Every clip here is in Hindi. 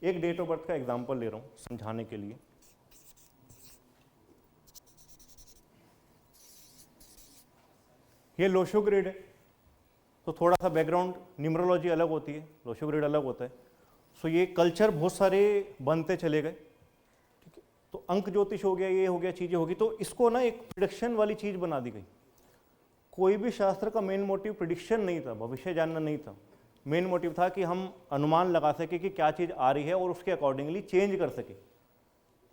एक डेट ऑफ बर्थ का एग्जांपल ले रहा हूँ समझाने के लिए। ये लोशो ग्रिड है, तो थोड़ा सा बैकग्राउंड न्यूमरोलॉजी अलग होती है, लोशो ग्रिड अलग होता है। सो ये कल्चर बहुत सारे बनते चले गए, ठीक है। तो अंक ज्योतिष हो गया, ये हो गया, चीज़ें होगी, तो इसको ना एक प्रिडिक्शन वाली चीज़ बना दी गई। कोई भी शास्त्र का मेन मोटिव प्रिडिक्शन नहीं था, भविष्य जानना नहीं था। मेन मोटिव था कि हम अनुमान लगा सके कि क्या चीज़ आ रही है और उसके अकॉर्डिंगली चेंज कर सके।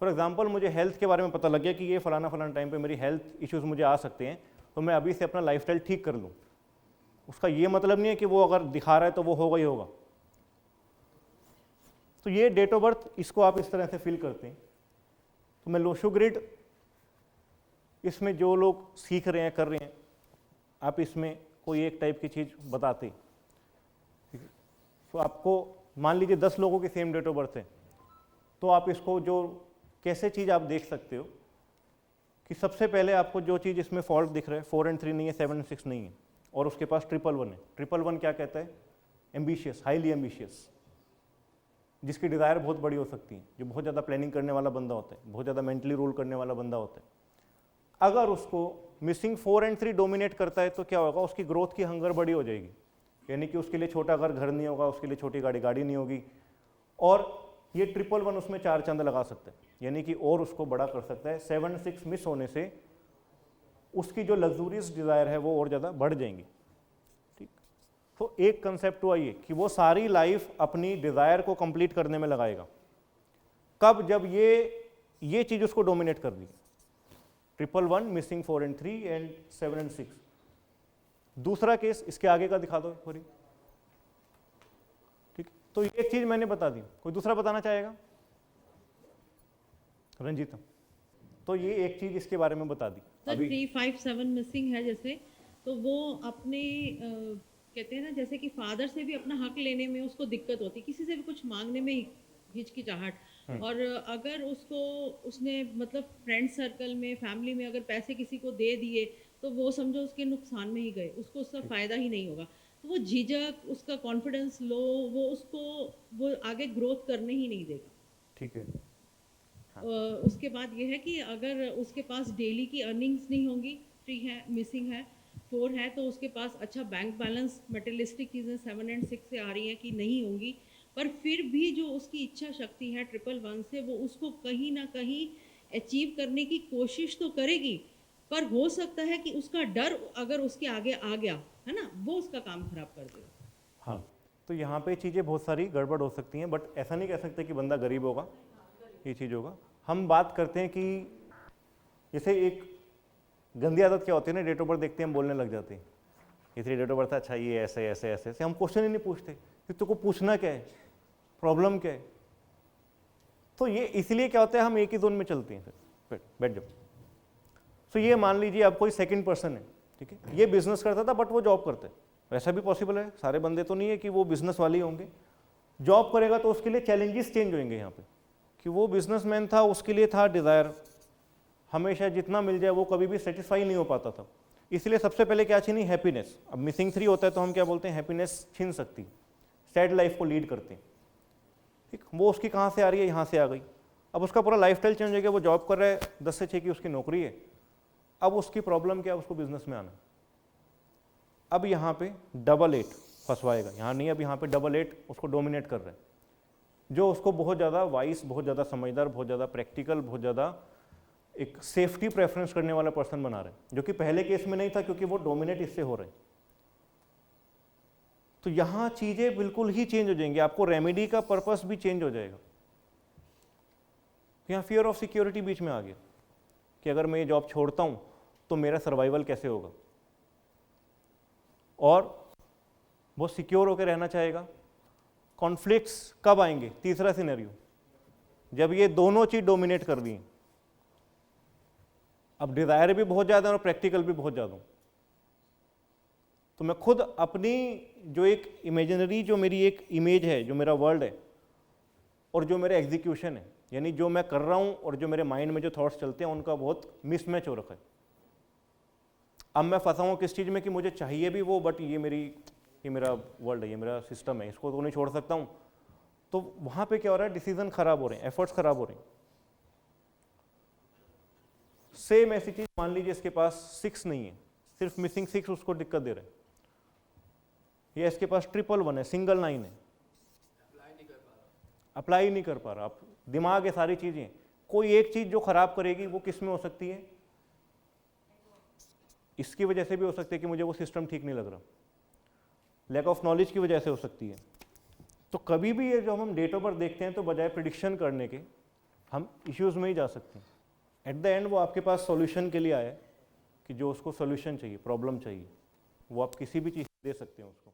फॉर एग्जाम्पल, मुझे हेल्थ के बारे में पता लग गया कि ये फलाना फलाना टाइम पे मेरी हेल्थ इश्यूज मुझे आ सकते हैं, तो मैं अभी से अपना लाइफस्टाइल ठीक कर लूँ। उसका ये मतलब नहीं है कि वो अगर दिखा रहा है तो वो होगा ही होगा। तो ये डेट ऑफ बर्थ, इसको आप इस तरह से फिल करते हैं। तो मैं लोशो ग्रिड, इसमें जो लोग सीख रहे हैं, कर रहे हैं, आप इसमें कोई एक टाइप की चीज़ बताते, ठीक है। तो आपको मान लीजिए 10 लोगों की सेम डेट ऑफ बर्थ है, तो आप इसको जो कैसे चीज़ आप देख सकते हो कि सबसे पहले आपको जो चीज़ इसमें फॉल्ट दिख रहा है, 4 और 3 नहीं है, 7 और 6 नहीं है, और उसके पास 111 है। 111 क्या कहता है? एम्बिशियस, हाईली एम्बिशियस, जिसकी डिज़ायर बहुत बड़ी हो सकती है, जो बहुत ज़्यादा प्लानिंग करने वाला बंदा होता है, बहुत ज़्यादा मेंटली रूल करने वाला बंदा होता है। अगर उसको मिसिंग 4 और 3 डोमिनेट करता है तो क्या होगा? उसकी ग्रोथ की हंगर बड़ी हो जाएगी, यानी कि उसके लिए छोटा घर नहीं होगा, उसके लिए छोटी गाड़ी नहीं होगी, और ये 111 उसमें 4 चांद लगा सकता है, यानी कि और उसको बड़ा कर सकता है। 7 6 मिस होने से उसकी जो लग्जूरियस डिज़ायर है वो और ज़्यादा बढ़ जाएंगी, ठीक। तो एक कंसेप्ट हुआ ये कि वो सारी लाइफ अपनी डिज़ायर को कंप्लीट करने में लगाएगा। कब? जब ये चीज़ उसको डोमिनेट कर दी, 111 मिसिंग 4 और 3 एंड 7 और 6। दूसरा केस इसके आगे का दिखा दो पूरी, ठीक। तो एक चीज़ मैंने बता दी, कोई दूसरा बताना चाहेगा? रंजीत, तो ये एक चीज़ इसके बारे में बता दी। सर 3 5 7 मिसिंग है जैसे, तो वो अपने कहते हैं ना, जैसे कि फादर से भी अपना हक लेने में उसको दिक्कत होती, किसी से भी कुछ मांगने में हिचकिचाहट, और अगर उसने मतलब फ्रेंड सर्कल में, फैमिली में अगर पैसे किसी को दे दिए तो वो समझो उसके नुकसान में ही गए, उसको उसका फायदा ही नहीं होगा, तो वो झिझक, उसका कॉन्फिडेंस लो, वो आगे ग्रोथ करने ही नहीं देगा, ठीक है। उसके बाद ये है कि अगर उसके पास डेली की अर्निंग्स नहीं होंगी, 3 है, मिसिंग है, 4 है, तो उसके पास अच्छा बैंक बैलेंस, मटेरियलिस्टिक चीज़ें 7 और 6 से आ रही हैं कि नहीं होंगी, पर फिर भी जो उसकी इच्छा शक्ति है 111 से, वो उसको कहीं ना कहीं अचीव करने की कोशिश तो करेगी, पर हो सकता है कि उसका डर अगर उसके आगे आ गया है ना, वो उसका काम खराब कर देगा। हाँ, तो यहाँ पे चीज़ें बहुत सारी गड़बड़ हो सकती हैं, बट ऐसा नहीं कह सकते कि बंदा गरीब होगा, ये चीज़ होगा। हम बात करते हैं कि जैसे एक गंदी आदत क्या होती है ना, डेट ऑफ बर्थ देखते हैं हम बोलने लग जाते हैं, इसलिए डेट ऑफ बर्थ अच्छा, ये ऐसे ऐसे ऐसे ऐसे, हम क्वेश्चन ही नहीं पूछते कि तुमको पूछना क्या है, प्रॉब्लम क्या है। तो ये इसलिए क्या होता है, हम एक ही जोन में चलते हैं। फिर बैठ जाओ। सो ये मान लीजिए अब कोई सेकंड पर्सन है, ठीक है, ये बिजनेस करता था बट वो जॉब करता है, वैसा भी पॉसिबल है, सारे बंदे तो नहीं है कि वो बिजनेस वाले ही होंगे। जॉब करेगा तो उसके लिए चैलेंजेस चेंज होंगे यहाँ पे, कि वो बिजनेसमैन था, उसके लिए था डिज़ायर हमेशा जितना मिल जाए, वो कभी भी सेटिस्फाई नहीं हो पाता था, इसलिए सबसे पहले क्या छीनी? हैप्पीनेस। अब मिसिंग 3 होता है तो हम क्या बोलते हैं? हैप्पीनेस छीन सकती, सैड लाइफ को लीड करते हैं, ठीक। वो उसकी कहाँ से आ रही है? यहाँ से आ गई। अब उसका पूरा लाइफस्टाइल चेंज हो गया, वो जॉब कर रहा है, 10 से 6 की उसकी नौकरी है, अब उसकी प्रॉब्लम क्या है? उसको बिजनेस में आना। अब यहाँ पे 88 फंसवाएगा, यहाँ नहीं, अब यहाँ पे 88 उसको डोमिनेट कर रहा है, जो उसको बहुत ज़्यादा वाइस, बहुत ज़्यादा समझदार, बहुत ज़्यादा प्रैक्टिकल, बहुत ज़्यादा एक सेफ्टी प्रेफरेंस करने वाला पर्सन बना रहे हैं, जो कि पहले केस में नहीं था, क्योंकि वो डोमिनेट इससे हो रहे हैं। तो यहाँ चीज़ें बिल्कुल ही चेंज हो जाएंगी, आपको रेमेडी का पर्पस भी चेंज हो जाएगा। यहाँ फियर ऑफ सिक्योरिटी बीच में आ गया कि अगर मैं ये जॉब छोड़ता हूँ तो मेरा सर्वाइवल कैसे होगा, और वो सिक्योर होकर रहना चाहेगा। कॉन्फ्लिक्ट्स कब आएंगे? तीसरा सिनेरियो, जब ये दोनों चीज़ डोमिनेट कर दी, अब डिज़ायर भी बहुत ज़्यादा और प्रैक्टिकल भी बहुत ज़्यादा, तो मैं खुद अपनी जो एक इमेजिनरी, जो मेरी एक इमेज है, जो मेरा वर्ल्ड है, और जो मेरा एग्जीक्यूशन है, यानी जो मैं कर रहा हूँ और जो मेरे माइंड में जो थॉट्स चलते हैं, उनका बहुत मिसमैच हो रखा है। अब मैं फंसा हूँ किस चीज़ में कि मुझे चाहिए भी वो, बट ये मेरा वर्ल्ड है, ये मेरा सिस्टम है, इसको तो नहीं छोड़ सकता हूँ, तो वहाँ पे क्या हो रहा है, डिसीजन खराब हो रहे हैं, एफर्ट्स खराब हो रहे हैं। सेम ऐसी चीज मान लीजिए इसके पास 6 नहीं है, सिर्फ मिसिंग 6 उसको दिक्कत दे रहे हैं, या इसके पास 111 है, सिंगल 9 है, अप्लाई नहीं कर पा रहा। आप दिमाग है, सारी चीजें, कोई एक चीज जो खराब करेगी वो किस में हो सकती है, इसकी वजह से भी हो सकती है कि मुझे वो सिस्टम ठीक नहीं लग रहा, लैक ऑफ नॉलेज की वजह से हो सकती है। तो कभी भी ये जो हम डेट ऑफ बर्थ देखते हैं तो बजाय प्रिडिक्शन करने के हम इश्यूज में ही जा सकते हैं। एट द एंड वो आपके पास सॉल्यूशन के लिए आया है कि जो उसको सॉल्यूशन चाहिए, प्रॉब्लम चाहिए, वो आप किसी भी चीज़ दे सकते हैं उसको।